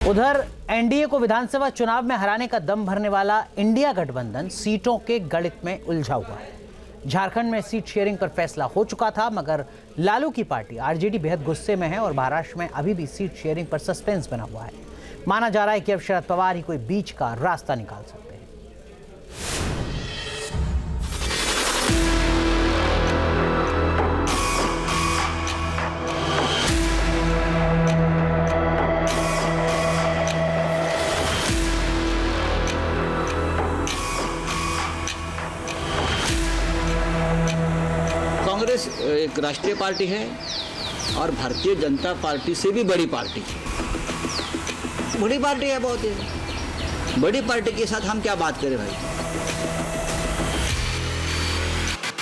उधर एनडीए को विधानसभा चुनाव में हराने का दम भरने वाला इंडिया गठबंधन सीटों के गणित में उलझा हुआ है। झारखंड में सीट शेयरिंग पर फैसला हो चुका था, मगर लालू की पार्टी आरजेडी बेहद गुस्से में है और महाराष्ट्र में अभी भी सीट शेयरिंग पर सस्पेंस बना हुआ है। माना जा रहा है कि अब शरद पवार ही कोई बीच का रास्ता निकाल सकते हैं। कांग्रेस एक राष्ट्रीय पार्टी है और भारतीय जनता पार्टी से भी बड़ी पार्टी है। बड़ी पार्टी है, बहुत ही बड़ी पार्टी के साथ हम क्या बात करें भाई।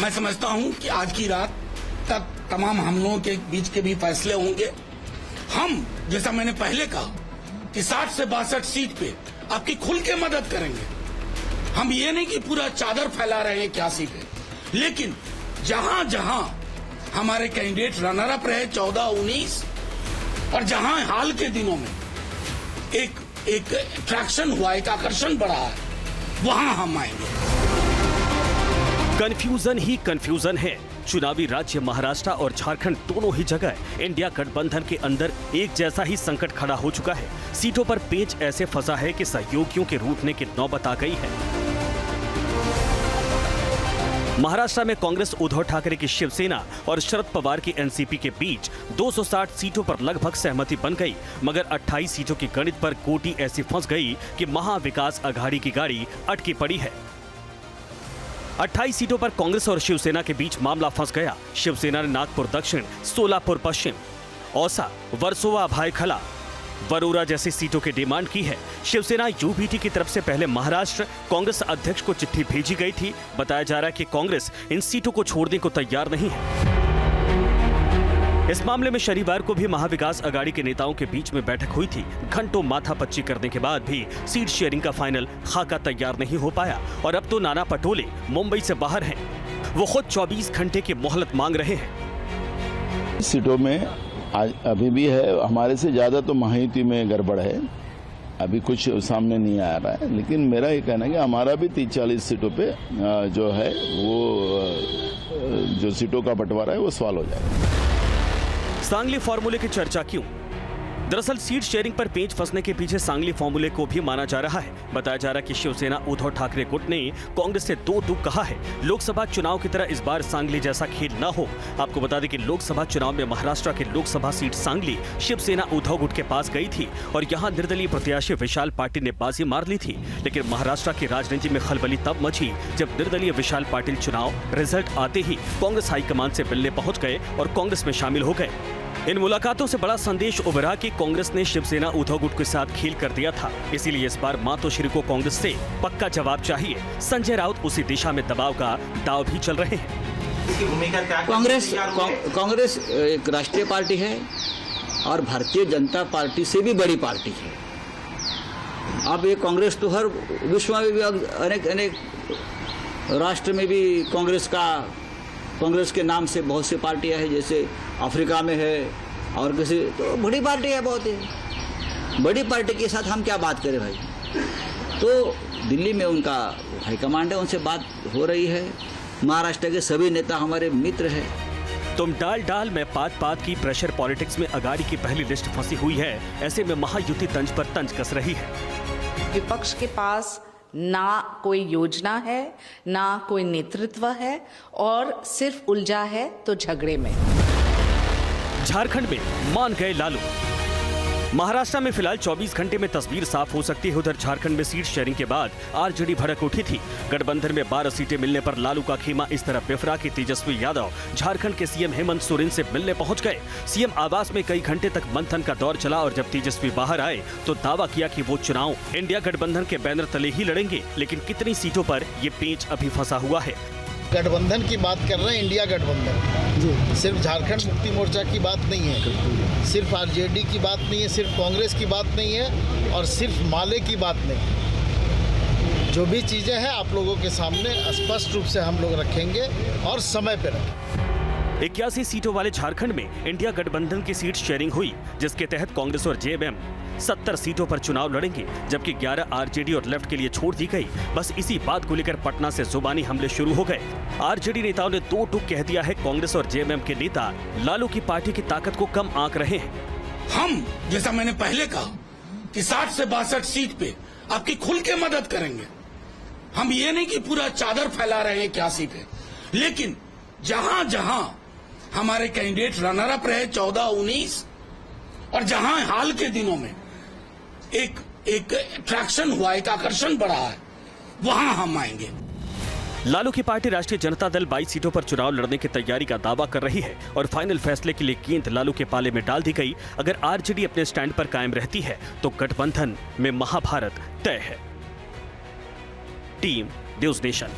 मैं समझता हूं कि आज की रात तक तमाम हम लोगों के बीच के भी फैसले होंगे। हम, जैसा मैंने पहले कहा, कि 60 से 62 सीट पे आपकी खुल के मदद करेंगे। हम ये नहीं कि पूरा चादर फैला रहे हैं 81 पे, लेकिन जहां जहां हमारे कैंडिडेट रनर अप रहे 14, 19 और जहां हाल के दिनों में एक अट्रैक्शन हुआ, एक आकर्षण बढ़ा है, वहां हम आएंगे। कंफ्यूजन ही कंफ्यूजन है। चुनावी राज्य महाराष्ट्र और झारखंड दोनों ही जगह इंडिया गठबंधन के अंदर एक जैसा ही संकट खड़ा हो चुका है। सीटों पर पेच ऐसे फंसा है कि सहयोगियों के रूठने की नौबत आ गई है। महाराष्ट्र में कांग्रेस उद्धव ठाकरे की शिवसेना और शरद पवार की एनसीपी के बीच 260 सीटों पर लगभग सहमति बन गई, मगर 28 सीटों की गणित पर गोटी ऐसी फंस गई कि महाविकास अघाड़ी की गाड़ी अटकी पड़ी है। 28 सीटों पर कांग्रेस और शिवसेना के बीच मामला फंस गया। शिवसेना ने नागपुर दक्षिण, सोलापुर पश्चिम, औसा, वर्सोवा, भायखला, वरोरा जैसी सीटों की डिमांड की है। शिवसेना यूबीटी की तरफ से पहले महाराष्ट्र कांग्रेस अध्यक्ष को चिट्ठी भेजी गई थी। बताया जा रहा है कि कांग्रेस इन सीटों को छोड़ने को तैयार नहीं है। इस मामले में शनिवार को भी महाविकास अघाड़ी के नेताओं के बीच में बैठक हुई थी। घंटों माथापच्ची करने के बाद भी सीट शेयरिंग का फाइनल खाका तैयार नहीं हो पाया और अब तो नाना पटोले मुंबई से बाहर हैं। वो खुद 24 घंटे की मोहलत मांग रहे हैं। सीटों में आज अभी भी है, हमारे से ज्यादा तो महायुति में गड़बड़ है। अभी कुछ सामने नहीं आ रहा है, लेकिन मेरा ये कहना है कि हमारा भी 30-40 सीटों पे जो है वो जो सीटों का बंटवारा है वो सवाल हो जाएगा। सांगली फॉर्मूले की चर्चा क्यों? दरअसल सीट शेयरिंग पर पेच फंसने के पीछे सांगली फॉर्मूले को भी माना जा रहा है। बताया जा रहा है कि शिवसेना उद्धव ठाकरे गुट ने कांग्रेस से दो टूक कहा है। लोकसभा चुनाव की तरह इस बार सांगली जैसा खेल न हो। आपको बता दें कि लोकसभा चुनाव में महाराष्ट्र की लोकसभा सीट सांगली शिवसेना उद्धव गुट के पास गई थी और यहाँ निर्दलीय प्रत्याशी विशाल पाटिल ने बाजी मार ली थी। लेकिन महाराष्ट्र की राजनीति में खलबली तब मची जब निर्दलीय विशाल पाटिल चुनाव रिजल्ट आते ही कांग्रेस हाईकमान से मिलने पहुंच गए और कांग्रेस में शामिल हो गए। इन मुलाकातों से बड़ा संदेश उभरा कि कांग्रेस ने शिवसेना उद्धव गुट के साथ खेल कर दिया था। इसीलिए इस बार मातोश्री को कांग्रेस से पक्का जवाब चाहिए। संजय राउत उसी दिशा में दबाव का दाव भी चल रहे हैं। कांग्रेस एक राष्ट्रीय पार्टी है और भारतीय जनता पार्टी से भी बड़ी पार्टी है। अब ये कांग्रेस तो हर विश्व में भी अनेक राष्ट्र में भी कांग्रेस के नाम से बहुत सी पार्टियां हैं, जैसे अफ्रीका में है और किसी, तो बड़ी पार्टी है, बहुत ही बड़ी पार्टी के साथ हम क्या बात करें भाई। तो दिल्ली में उनका हाईकमांड है, उनसे बात हो रही है। महाराष्ट्र के सभी नेता हमारे मित्र हैं। तुम डाल में पात की प्रेशर पॉलिटिक्स में अघाड़ी की पहली लिस्ट फंसी हुई है। ऐसे में महायुति तंज पर तंज कस रही है। विपक्ष के पास ना कोई योजना है, ना कोई नेतृत्व है और सिर्फ उलझा है तो झगड़े में। झारखंड में मान गए लालू। महाराष्ट्र में फिलहाल 24 घंटे में तस्वीर साफ हो सकती है। उधर झारखंड में सीट शेयरिंग के बाद आरजेडी भड़क उठी थी। गठबंधन में 12 सीटें मिलने पर लालू का खेमा इस तरह बिफरा कि तेजस्वी यादव झारखंड के सीएम हेमंत सोरेन से मिलने पहुंच गए। सीएम आवास में कई घंटे तक मंथन का दौर चला और जब तेजस्वी बाहर आए तो दावा किया कि वो चुनाव इंडिया गठबंधन के बैनर तले ही लड़ेंगे। लेकिन कितनी सीटों पर ये पेच अभी फंसा हुआ है। गठबंधन की बात कर रहे हैं, इंडिया गठबंधन। सिर्फ झारखंड मुक्ति मोर्चा की बात नहीं है, सिर्फ आरजेडी की बात नहीं है, सिर्फ कांग्रेस की बात नहीं है और सिर्फ माले की बात नहीं है। जो भी चीज़ें हैं आप लोगों के सामने स्पष्ट रूप से हम लोग रखेंगे और समय पर रखेंगे। 81 सीटों वाले झारखंड में इंडिया गठबंधन की सीट शेयरिंग हुई, जिसके तहत कांग्रेस और जेएमएम 70 सीटों पर चुनाव लड़ेंगे, जबकि 11 आरजेडी और लेफ्ट के लिए छोड़ दी गई। बस इसी बात को लेकर पटना से जुबानी हमले शुरू हो गए। आरजेडी नेताओं ने दो टूक कह दिया है। कांग्रेस और जेएमएम के नेता लालू की पार्टी की ताकत को कम आंक रहे हैं। हम, जैसा मैंने पहले कहा, कि 60 से 62 सीट पे आपकी खुल के मदद करेंगे। हम ये नहीं कि पूरा चादर फैला रहे हैं 81 पे, लेकिन जहां जहां हमारे कैंडिडेट रनर अप रहे 14, 19 और जहां हाल के दिनों में एक अट्रैक्शन हुआ, एक आकर्षण बढ़ा है, वहां हम आएंगे। लालू की पार्टी राष्ट्रीय जनता दल 22 सीटों पर चुनाव लड़ने की तैयारी का दावा कर रही है और फाइनल फैसले के लिए गेंद लालू के पाले में डाल दी गई। अगर आरजेडी अपने स्टैंड पर कायम रहती है तो गठबंधन में महाभारत तय है। Team news nation.